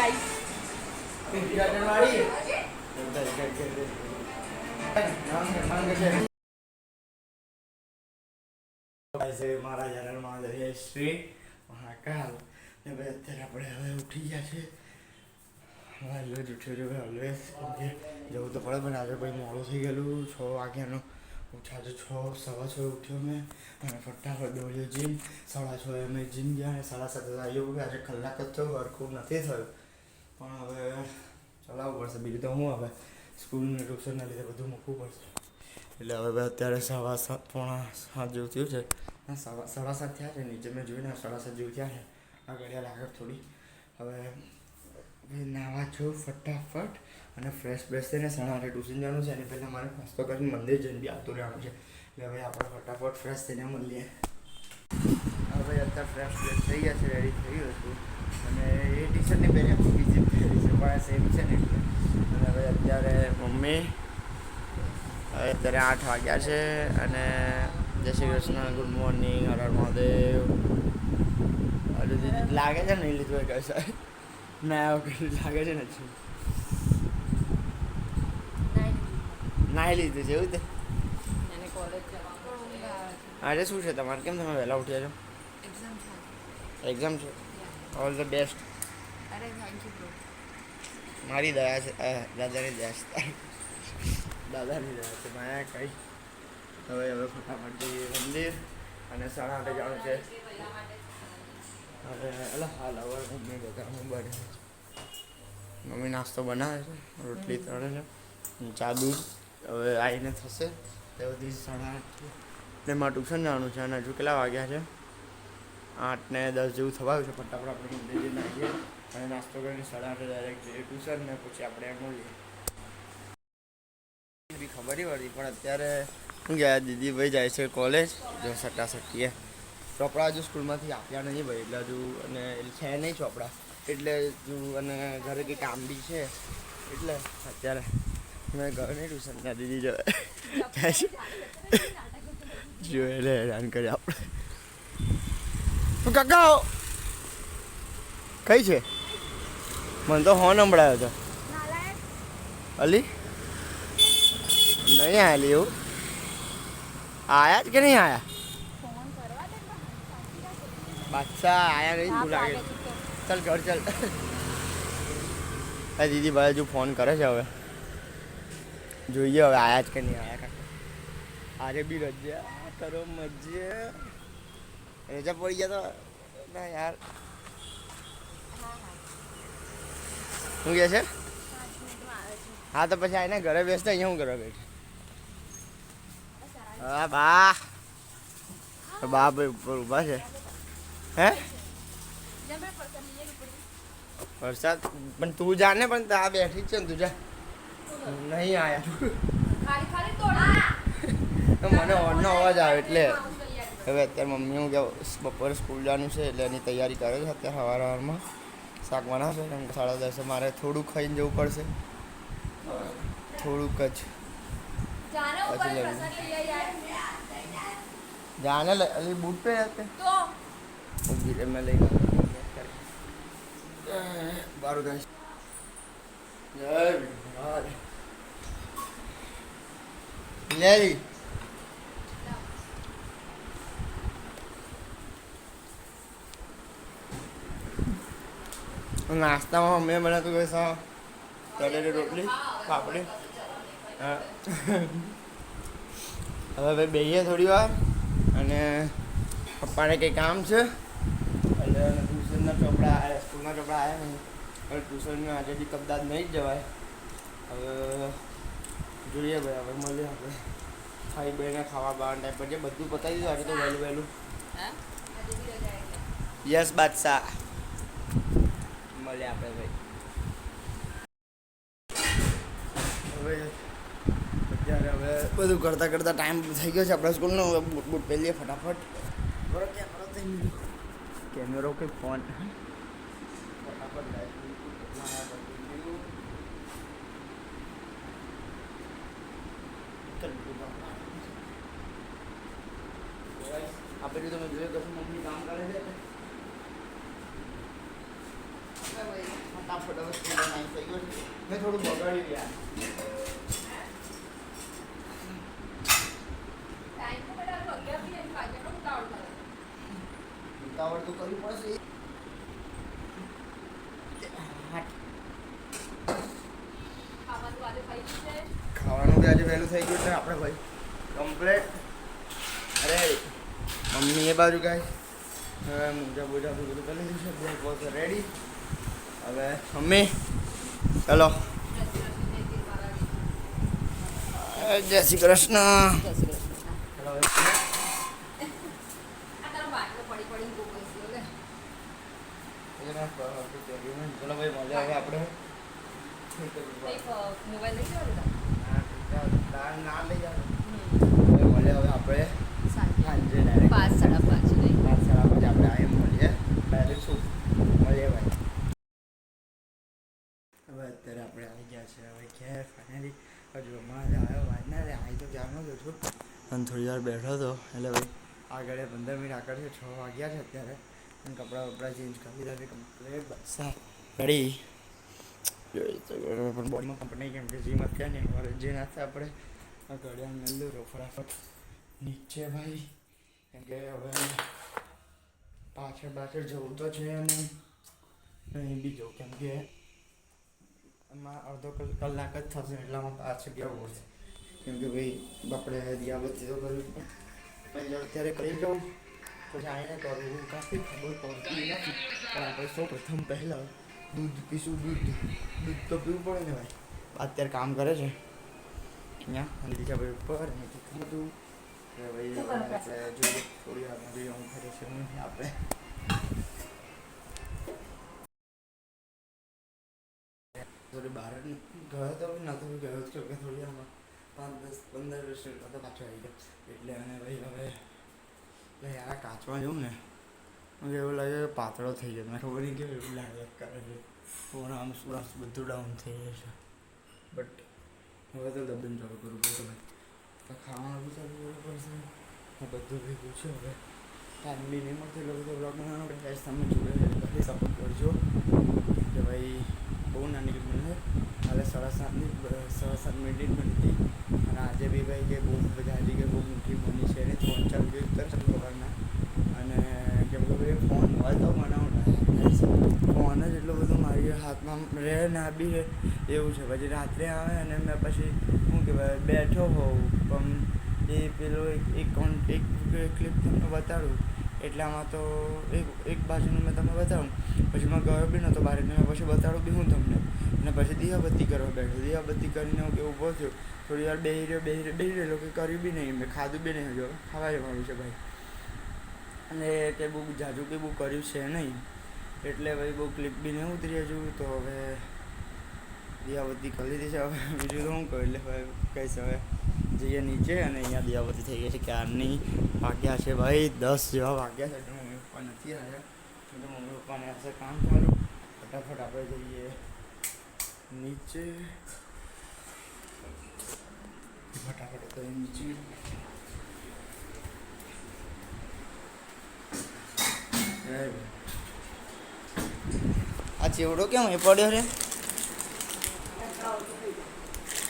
Guys મારા જનરલમાં history Mahakal ને ભાઈ અત્યારે આપણે હવે ઉઠી ગયા છે. હવે ઉઠ્યો છે હવે કેમ કે જવું તો પડે પણ આજે ભાઈ મોડું થઈ ગયેલું 6 વાગ્યાનું. આજે 6:15 ઉઠ્યો મેં અને ફટાફટ દોડ્યો જીમ. 6:30 અમે જીમ ગયા અને 7:30 આવ્યો. આજે કલાક જ થયો, વર્કઆઉટ નથી થયું પણ હવે ચલાવવું પડશે. બીજું તો હું હવે સ્કૂલને ટ્યુશનના લીધે બધું મૂકવું પડશે. એટલે હવે અત્યારે 7:15 જેવું થયું છે. 7:30 થયા છે. નીચે મેં જોઈને 7:30 જેવું થયા છે. આ ઘડિયાળ આગળ થોડી. હવે નાવા છું ફટાફટ અને ફ્રેશ થઈને 8:30 ટ્યુશન જવાનું છે. એની પહેલાં મારે નાસ્તો કરીને મંદિર જઈને બી આવતું રહેવાનું છે. એટલે હવે આપણે ફટાફટ ફ્રેશ થઈને મળીએ. હવે અત્યારે ફ્રેશ થઈ ગયા છે, રેડી થઈ ગયો છું અને એ ટી શર્ટની પહેરી બીજી પહેરી છે પણ સેમ છે ને એટલે. અને હવે અત્યારે મમ્મી અત્યારે 8 વાગ્યા છે અને જય શ્રી કૃષ્ણ, ગુડ મોર્નિંગ, હર હર મહાદેવ. લાગે છે નહીં લીધું હોય કશે ના લાગે છે ને નાહી લીધું છે એવું તે. આજે શું છે તમારે? કેમ તમે વહેલા ઉઠ્યા છો? એક્ઝામ છે. All the best. મારી દયા છે, દાદાની દયા છે. દાદાની દયા છે માયા કઈ. હવે ફટાફટ જઈએ મંદિર અને 8:30 જવાનું છે. હવે હાલ હવે મમ્મી બધા બને. મમ્મી નાસ્તો બનાવે છે, રોટલી તળે છે, ચા દૂધ. હવે આવીને થશે તે બધી 8:30. એટલે મારે ટ્યુશન જવાનું છે અને હજુ કેટલા વાગ્યા છે? 8:10 જેવું થવાયું છે. ફટાફટ આપણે મંદિર જઈને આવીએ અને નાસ્તો કરીને 8:30 ડાયરેક્ટ જઈએ ટ્યુશન ને પછી આપણે એમ મળીએ. બી ખબર નહીં પડતી પણ અત્યારે શું ગયા દીદી ભાઈ જાય છે કોલેજ. જો સટ્ટાસટ્ટીએ ચોપડા હજુ સ્કૂલમાંથી આપ્યા નહીં ભાઈ એટલે હજુ અને છે નહીં ચોપડા એટલે હજુ અને ઘરે કંઈ કામ બી છે એટલે અત્યારે મેં ગયો નહીં ટ્યુશન. ત્યાં દીદી જાય છે જો એટલે હેરાન કરે આપણે. તું કાકા કઈ છે? મને તો હોન સંભળાયો હતો. અલી નહીં આવેલી એવું? આયા જ કે નહીં આયા? બાદશાહ આયા નહીં તું લાગે. ચાલ ઘર ચાલ. હા દીદી ભાઈ હજુ ફોન કરે છે. હવે જોઈએ હવે આયા જ કે નહીં આયા. કાકા આરે બી રજા કરો મજા. રજા પડી ગયા તો ના યાર. શું કહે છે? હા તો પછી આવીને ઘરે બેસતા અહીંયા હું કરવા બેઠી? હા બા ભાઈ ઉપર ઊભા છે. હે વરસાદ પણ તું જાને પણ આ બેઠી જ છે ને તું જા. નહીં આયા મને ઓરનો અવાજ આવે એટલે. હવે અત્યારે મમ્મી હું કે બપોરે સ્કૂલ જવાનું છે એટલે એની તૈયારી કરે છે. અત્યારે સવારમાં શાક બનાવશે. 10:30 મારે થોડુંક ખાઈને જવું પડશે, થોડુંક જ. જાને અલી બૂટ પે रहते तो गिरे में ले बारू गाइस. जय ले नाश्ताમાં મેં બનાવ્યું કઈ તળેલી રોટલી પાપડી. હવે ભાઈ બેહીએ થોડી વાર અને પપ્પાને કંઈ કામ છે એટલે ટ્યુશનના ચોપડા આવ્યા, સ્કૂલના ચોપડા આવ્યા નહીં. હવે ટ્યુશનમાં આજે બી કદાચ નહીં જ જવાય. હવે જોઈએ ભાઈ. હવે મળીએ આપણે ખાઈ બેને ખાવા બાવાના ટાઈમ પર જે બધું પતાવી દીધું આજે તો વહેલું. યસ બાદશાહ. મળીએ આપણે ભાઈ. હવે અત્યારે હવે બધું કરતાં ટાઈમ થઈ ગયો છે આપણા સ્કૂલનો. હવે બૂટ પહેરીએ ફટાફટ. બરો કેમેરો થઈ ગયો. કેમેરો કે ફોન ફટાફટ આપણે તમે જોયું કે મમ્મી કામ કરે છે. ફટાફટ હવે સ્કૂલે નાઈ થઈ ગયો છે. મેં થોડું બગાડી ગયા. ઉતાવળ તો કરવી પડશે. ખાવાનું બી આજે વહેલું થઈ ગયું છે આપણે ભાઈ કમ્પ્લેટ. અરે મમ્મી એ બાજુ ગાય હવે મોજા બોજા બધું કરી લીધું છે. બ્રેક વોક રેડી. હવે મમ્મી ચલો જય શ્રી કૃષ્ણ. ચલો ભાઈ મજા આવે આપણે. મોબાઈલ લઈ જાવ ના લઈ જાવ. મળે હવે આપણે સાંજે ડાયરેક્ટ 5 સાડા 5 નહીં 5 સાડા 5 આપણે આવીએ મળીએ ડાયરેક્ટ શું મળીએ ભાઈ. હવે અત્યારે આપણે આવી ગયા છે હવે ઘેર ફાઇનલી. હજુ હમણાં આવ્યો વાત ના રે આવી તો ક્યારનો જ છું અને થોડી વાર બેઠો હતો એટલે ભાઈ આગળ 15 મિનિટ આગળ છે 6 વાગ્યા છે અત્યારે. અને કપડાં વપડા ચેન્જ કરી દીધા છે કમ્પ્લીટ બસ રેડી. પણ બોડીમાં કંપની કેમ કે જીમ અત્યારે ને મારે જે ના થાય આપણે ઘડિયાળ મેળવી રહો ફટાફટ નીચે ભાઈ કેમ કે હવે પાછળ જવું તો છે અને અહીં બી જવું કેમ કે એમાં અડધો કલાક જ થશે એટલામાં પાછળ જવું પડશે કેમ કે ભાઈ આપણે દિયાબત્તી તો કરવી પણ અત્યારે કરી લઉં પછી આવીને કરવું કાંઈ ખબર પડતી નથી. પણ આપણે સૌ પ્રથમ પહેલાં દૂધ પીશું. દૂધ તો પીવું પડે ને ભાઈ. અત્યારે કામ કરે છે અહીંયા અને બીજા ભાઈ ઉપર અને બધું ભાઈ આપણે જોઈએ થોડી વારમાં જોઈએ હું ખરે છે હું આપણે થોડી બહાર ગયો તો નહોતો ગયો કે થોડી આમાં 5-10-15 વર્ષ તો પાછો આવી ગયો એટલે અને ભાઈ હવે યાર કાચમાં જવું ને મને એવું લાગે કે પાતળો થઈ ગયો. મને ખબર નહીં કેવું એવું લાગે કરે છે. ફોન આમ સુરાસ બધું ડાઉન થઈ જાય છે બટ હવે તો દબન ચાલુ કરવું પડશે ભાઈ. તો ખાવાનું બી ચાલુ કરવું પડશે બધું ભેગું છે. હવે ટાઈમ બી નહીં મળતો એટલે બધો બ્લોગ બનાવવાનો એટલે તમે જોડે ખાલી સપોર્ટ કરજો કે ભાઈ બહુ નાની બને કાલે 7:30 મિનિટ બની હતી અને આજે બી ભાઈ કે બહુ ગાડી કે બહુ મોટી બની છે ને 3-4 વિડીયો ઉતરશે ખબરના. અને કેમ કે ભાઈ ફોન હોય તો બનાવતા ફોન જ એટલો બધો મારી હાથમાં રહે ના બી રહે એવું છે. પછી રાત્રે આવે અને મેં પછી શું કહેવાય બેઠો હોઉં પણ એ પેલો એક ક્લિપ તમને બતાડું એટલામાં તો એક બાજુનું મેં તમને બતાવું પછી મેં ગયો બી નહોતો બહાર એટલે મેં પછી બતાડું બી હું તમને અને પછી દિયાબત્તી કરવા બેઠો. દિયાબત્તી કરીને હું કે ઊભો થયો થોડી વાર બેસી રહ્યો કે કર્યું બી નહીં મેં ખાધું બી નહીં હજુ ખાવા જવાનું છે ભાઈ. અને કે બહુ જાજુ કે બહુ કર્યું છે નહીં એટલે ભાઈ બહુ ક્લિપ બી નહીં ઉતરી હજુ તો હવે દિયાબત્તી કરી લીધી છે. હવે બીજું તો શું કહું એટલે હવે કહીશ હવે જઈએ નીચે અને અહીંયા દિયાબત્તી થઈ ગઈ છે ક્યારની વાગ્યા છે ભાઈ 10 જેવા વાગ્યા છે. એટલે મમ્મી પપ્પા નથી આવ્યા એટલે મમ્મી પપ્પાને હશે કામ ચાલુ. ફટાફટ આપણે જઈએ નીચે ફટાફટ તો નીચે આ ચેવડો કેમ એ પડ્યો રે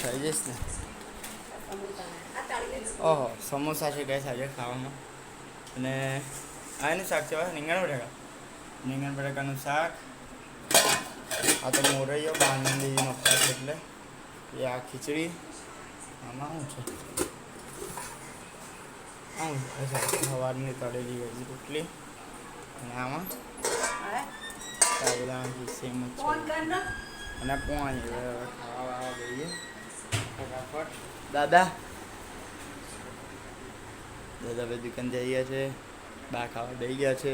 થઈ જઈશ ને. ઓહો સમોસા છે ગઈ આજે ખાવામાં અને આ એનું શાક છે રીંગણ બટાકાનું શાક. આ તો મોરૈયો બાંધીનો શાક એટલે એ આ ખીચડી આમાં શું છે સવારની તળેલી વેજી રોટલી અને આમાં સાબુદાણાની સેમ જ અને પોણી ખાવા દઈએ ફટાફટ. દાદા ભાઈ દુકાન જઈ ગયા છે બા ખાવા દઈ ગયા છે.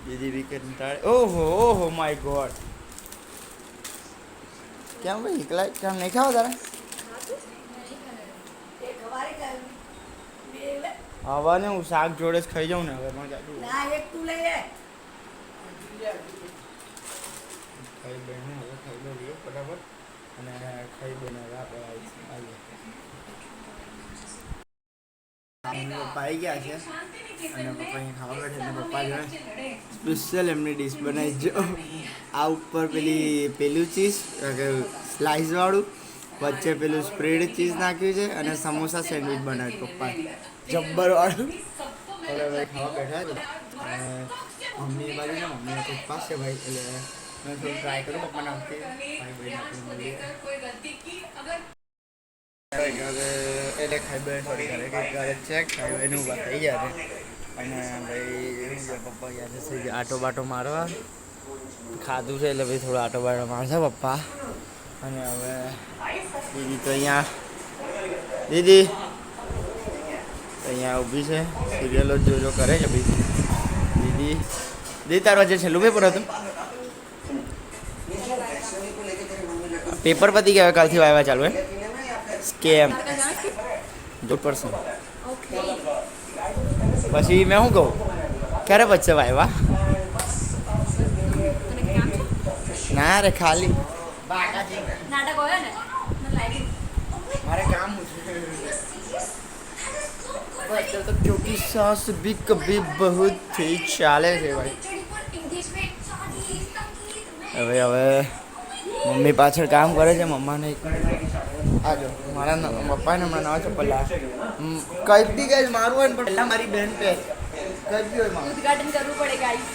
દીદી બી કંટાળે. ઓહો માય ગોડ કેમ ભાઈ એકલા કેમ નહીં ખાવા તારે હવે ને હું શાક જોડે જ ખાઈ જાઉં ને હવે ખાઈ બને હવે ખાઈ લઈએ ફટાફટ અને ખાઈ બને હવે આપણે આવીએ. મમ્મી પપ્પા આવી ગયા છે અને પપ્પા અહીં ખાવા બેઠે એટલે પપ્પા જોડે સ્પેશિયલ એમની ડીશ બનાવી જો આ ઉપર પેલું ચીઝ સ્લાઇસવાળું વચ્ચે પેલું સ્પ્રેડ ચીઝ નાખ્યું છે અને સમોસા સેન્ડવિચ બનાવ્યું પપ્પા જબ્બરવાળું. હવે ભાઈ ખાવા બેઠા છે અને મમ્મી બાજુ ને મમ્મીના પપ્પા છે ભાઈ એટલે મેં થોડું ટ્રાય કરું પપ્પાને આવતી ભાઈ એટલે ખાઈ બે થોડી ઘરે ઘરે ચેક ખાઈ બેન ઊભા થઈ ગયા છે અને ભાઈ પપ્પા ગયા છે આટો બાટો મારવા ખાધું છે એટલે ભાઈ થોડો આટો બાટો મારશે પપ્પા. અને હવે દીદી તો અહીંયા દીદી અહીંયા ઊભી છે સિરિયલો જોજો કરે છે ભાઈ દીદી. દીદી તારું આજે છેલ્લું પેપર હતું પેપર પતી ગયા કાલથી વાયવા ચાલુ હે સ્કેમ 2%. પછી મેં શું કહું ક્યારે પચશે વાયવા ના રે ખાલી મારે કામ तो क्योंकि सास भी कभी बहुत ही चाले છે ભાઈ. હવે મમ્મી પાછળ કામ કરે છે મમ્માને એક આ જો મારા પપ્પાને હમણાં નવા ચપ્પલ લાવ્યા કઈ બી ગઈ મારું હોય ને પણ પહેલાં મારી બહેન પહેર કઈ બી હોય મારું ઉદઘાટન કરવું પડે ગાઈસ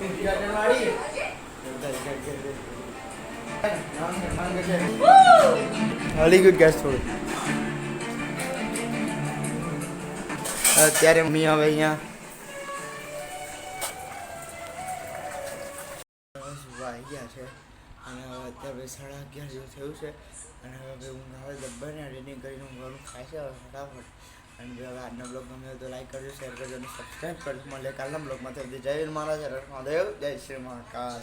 ઉદઘાટન વાળી હળી ગુડ ગેસ થોડું અત્યારે મમ્મી હવે અહીંયા આવી ગયા છે અને હવે અત્યારે 11:30 જેવું થયું છે અને હવે ઊંઘ આવે દબ્બાને રેડી કરીને ઊંઘવાનું ખાય છે હવે ફટાફટ. અને હવે આજનો બ્લોગ ગમે તો લાઈક કરજો શેર કરજો અને સબસ્ક્રાઈબ કરજો. મળે કાલના બ્લોગમાં જય મહારાજ હર મહાદેવ જય શ્રી મહાકાલ.